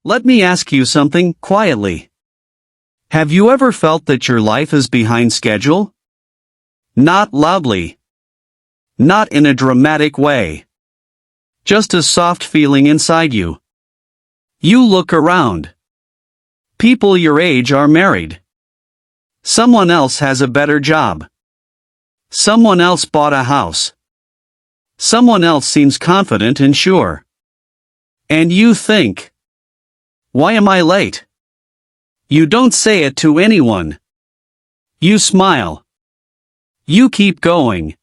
Let me ask you something quietly. Have you ever felt that your life is behind schedule? Not loudly. Not in a dramatic way. Just a soft feeling inside you. You look around. People your age are married. Someone else has a better job. Someone else bought a house. Someone else seems confident and sure. And you think, why am I late? You don't say it to anyone. You smile. You keep going.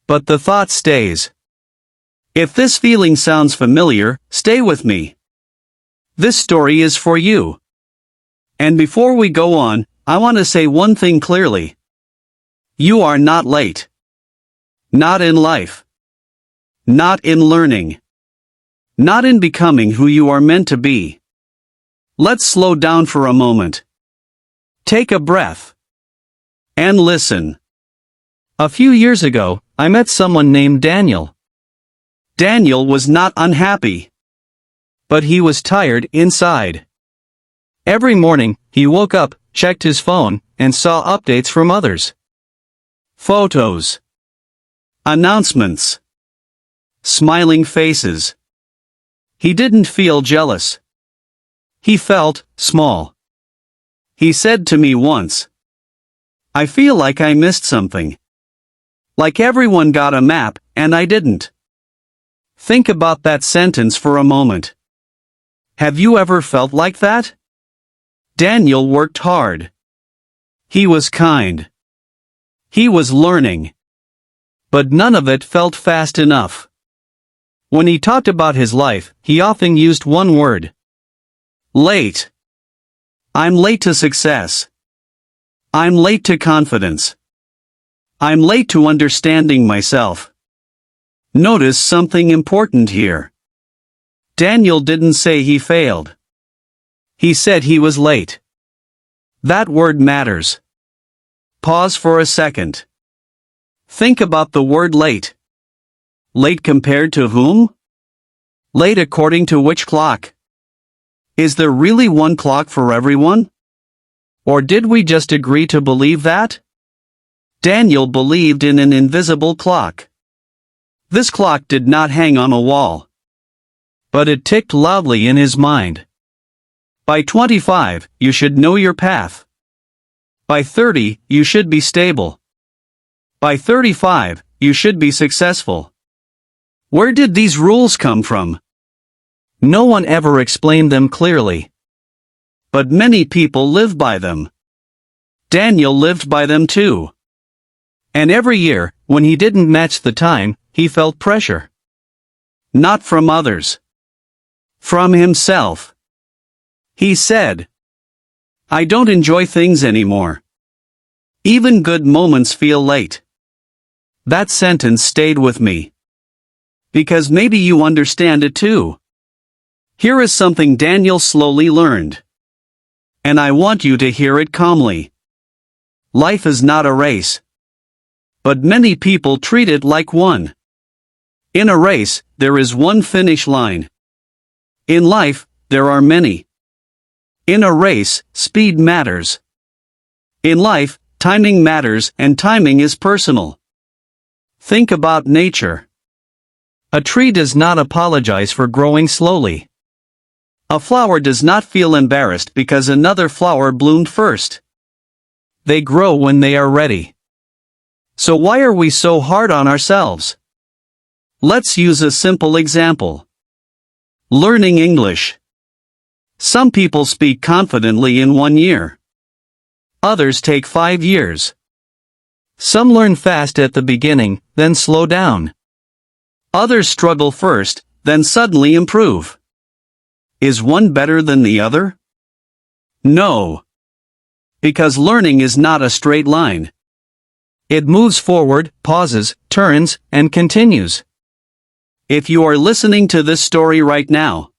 But the thought stays. If this feeling sounds familiar, stay with me. This story is for you. And before we go on, I want to say one thing clearly. You are not late. Not in life. Not in learning. Not in becoming who you are meant to be. Let's slow down for a moment. Take a breath. And listen. A few years ago, I met someone named Daniel. Daniel was not unhappy. But he was tired inside. Every morning, he woke up, checked his phone, and saw updates from others. Photos. Announcements. Smiling faces. He didn't feel jealous. He felt small. He said to me once, I feel like I missed something. Like everyone got a map, and I didn't. Think about that sentence for a moment. Have you ever felt like that? Daniel worked hard. He was kind. He was learning. But none of it felt fast enough. When he talked about his life, he often used one word. Late. I'm late to success. I'm late to confidence. I'm late to understanding myself. Notice something important here. Daniel didn't say he failed. He said he was late. That word matters. Pause for a second. Think about the word late. Late compared to whom? Late according to which clock? Is there really one clock for everyone? Or did we just agree to believe that? Daniel believed in an invisible clock. This clock did not hang on a wall. But it ticked loudly in his mind. By 25, you should know your path. By 30, you should be stable. By 35, you should be successful. Where did these rules come from? No one ever explained them clearly. But many people live by them. Daniel lived by them too. And every year, when he didn't match the time, he felt pressure. Not from others. From himself. He said, I don't enjoy things anymore. Even good moments feel late. That sentence stayed with me. Because maybe you understand it too. Here is something Daniel slowly learned. And I want you to hear it calmly. Life is not a race. But many people treat it like one. In a race, there is one finish line. In life, there are many. In a race, speed matters. In life, timing matters, and timing is personal. Think about nature. A tree does not apologize for growing slowly. A flower does not feel embarrassed because another flower bloomed first. They grow when they are ready. So why are we so hard on ourselves? Let's use a simple example. Learning English. Some people speak confidently in 1 year. Others take 5 years. Some learn fast at the beginning, then slow down. Others struggle first, then suddenly improve. Is one better than the other? No. Because learning is not a straight line. It moves forward, pauses, turns, and continues. If you are listening to this story right now,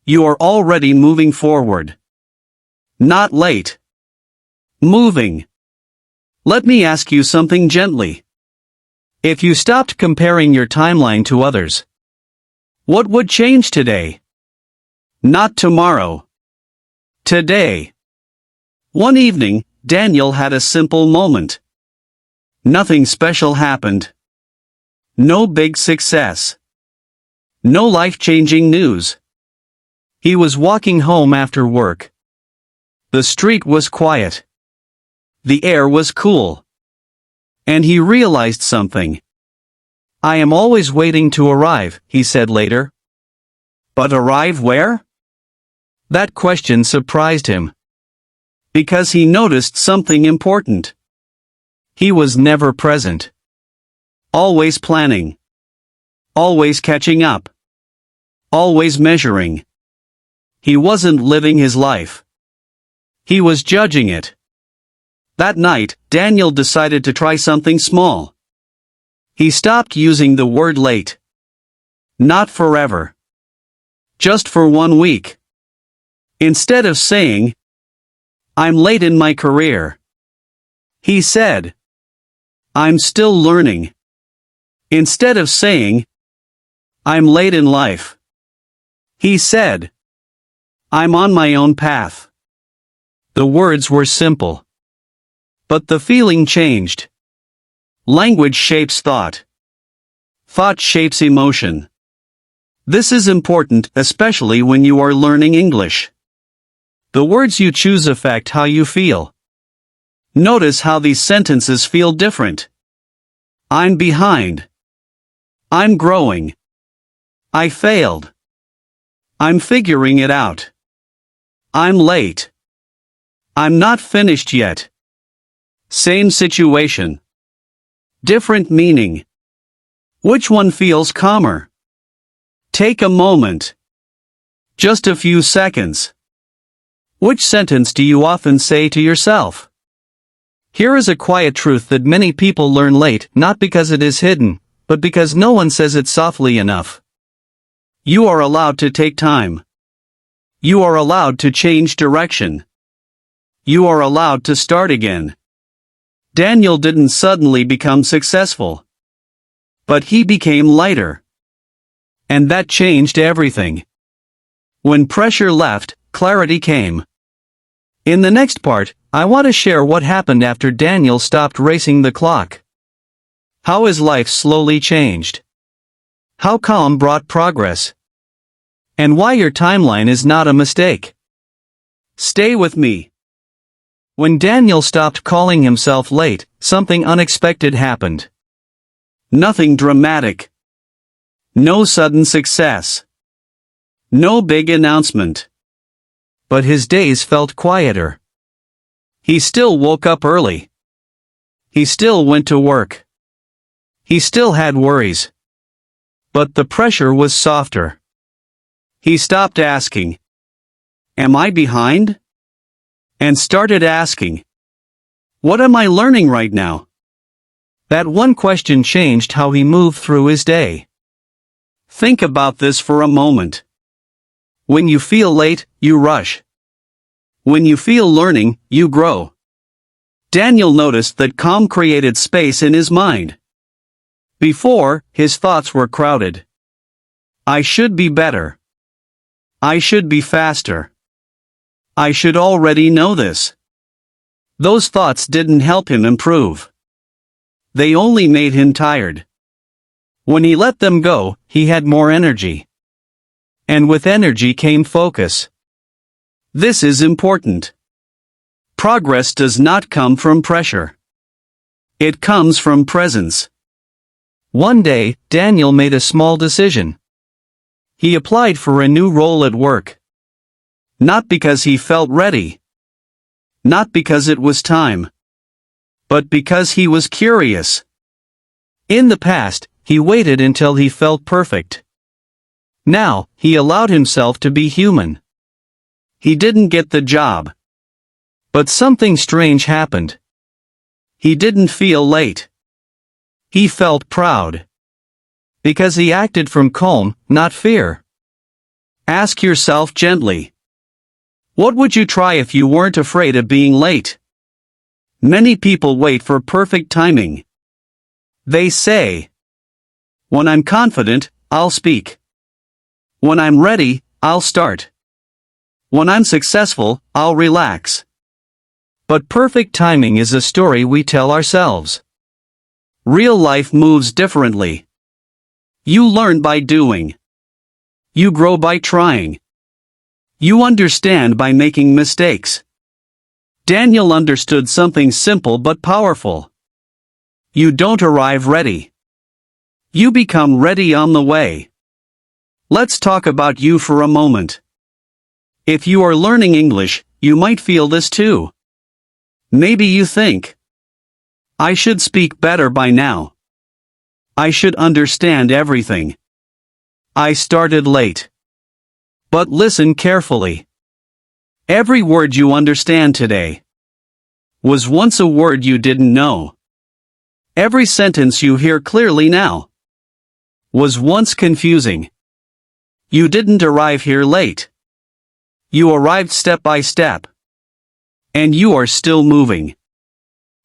you are already moving forward. Not late. Moving. Let me ask you something gently. If you stopped comparing your timeline to others, what would change today? Not tomorrow. Today. One evening, Daniel had a simple moment. Nothing special happened. No big success. No life-changing news. He was walking home after work. The street was quiet. The air was cool. And he realized something. I am always waiting to arrive, he said later. But arrive where? That question surprised him. Because he noticed something important. He was never present. Always planning. Always catching up. Always measuring. He wasn't living his life. He was judging it. That night, Daniel decided to try something small. He stopped using the word late. Not forever. Just for 1 week. Instead of saying, I'm late in my career, he said, I'm still learning. Instead of saying, I'm late in life, he said, I'm on my own path. The words were simple. But the feeling changed. Language shapes thought. Thought shapes emotion. This is important, especially when you are learning English. The words you choose affect how you feel. Notice how these sentences feel different. I'm behind. I'm growing. I failed. I'm figuring it out. I'm late. I'm not finished yet. Same situation. Different meaning. Which one feels calmer? Take a moment. Just a few seconds. Which sentence do you often say to yourself? Here is a quiet truth that many people learn late, not because it is hidden, but because no one says it softly enough. You are allowed to take time. You are allowed to change direction. You are allowed to start again. Daniel didn't suddenly become successful. But he became lighter. And that changed everything. When pressure left, clarity came. In the next part, I want to share what happened after Daniel stopped racing the clock. How his life slowly changed. How calm brought progress. And why your timeline is not a mistake. Stay with me. When Daniel stopped calling himself late, something unexpected happened. Nothing dramatic. No sudden success. No big announcement. But his days felt quieter. He still woke up early. He still went to work. He still had worries. But the pressure was softer. He stopped asking, am I behind? And started asking, what am I learning right now? That one question changed how he moved through his day. Think about this for a moment. When you feel late, you rush. When you feel learning, you grow. Daniel noticed that calm created space in his mind. Before, his thoughts were crowded. I should be better. I should be faster. I should already know this. Those thoughts didn't help him improve. They only made him tired. When he let them go, he had more energy. And with energy came focus. This is important. Progress does not come from pressure. It comes from presence. One day, Daniel made a small decision. He applied for a new role at work. Not because he felt ready. Not because it was time. But because he was curious. In the past, he waited until he felt perfect. Now, he allowed himself to be human. He didn't get the job. But something strange happened. He didn't feel late. He felt proud. Because he acted from calm, not fear. Ask yourself gently. What would you try if you weren't afraid of being late? Many people wait for perfect timing. They say, when I'm confident, I'll speak. When I'm ready, I'll start. When I'm successful, I'll relax. But perfect timing is a story we tell ourselves. Real life moves differently. You learn by doing. You grow by trying. You understand by making mistakes. Daniel understood something simple but powerful. You don't arrive ready. You become ready on the way. Let's talk about you for a moment. If you are learning English, you might feel this too. Maybe you think, I should speak better by now. I should understand everything. I started late. But listen carefully. Every word you understand today was once a word you didn't know. Every sentence you hear clearly now was once confusing. You didn't arrive here late. You arrived step by step. And you are still moving.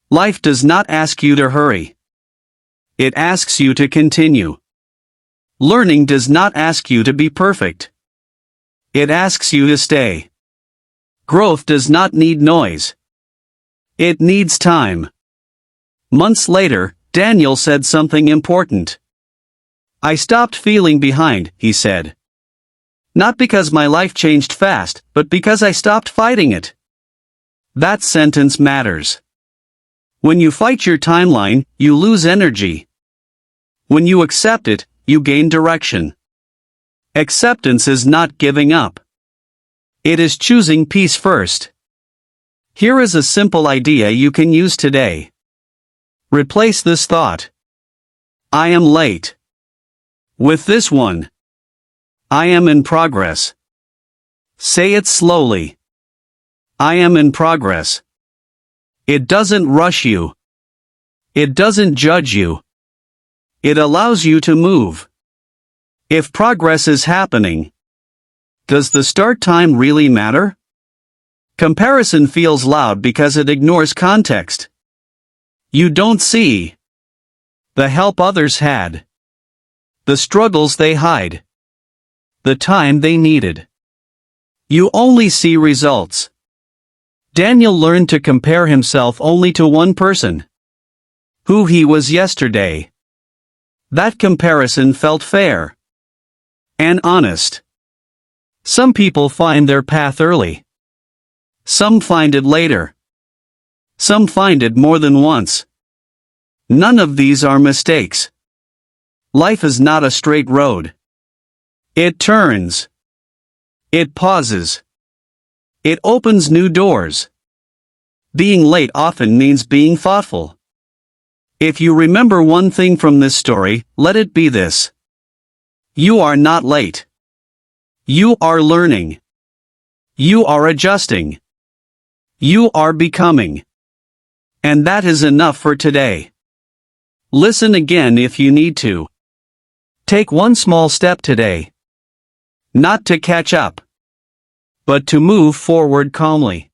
Life does not ask you to hurry. It asks you to continue. Learning does not ask you to be perfect. It asks you to stay. Growth does not need noise. It needs time. Months later, Daniel said something important. I stopped feeling behind, he said. Not because my life changed fast, but because I stopped fighting it. That sentence matters. When you fight your timeline, you lose energy. When you accept it, you gain direction. Acceptance is not giving up. It is choosing peace first. Here is a simple idea you can use today. Replace this thought. I am late. With this one. I am in progress. Say it slowly. I am in progress. It doesn't rush you. It doesn't judge you. It allows you to move. If progress is happening, does the start time really matter? Comparison feels loud because it ignores context. You don't see the help others had, the struggles they hide, the time they needed. You only see results. Daniel learned to compare himself only to one person, who he was yesterday. That comparison felt fair and honest. Some people find their path early. Some find it later. Some find it more than once. None of these are mistakes. Life is not a straight road. It turns. It pauses. It opens new doors. Being late often means being thoughtful. If you remember one thing from this story, let it be this. You are not late. You are learning. You are adjusting. You are becoming. And that is enough for today. Listen again if you need to. Take one small step today. Not to catch up, but to move forward calmly.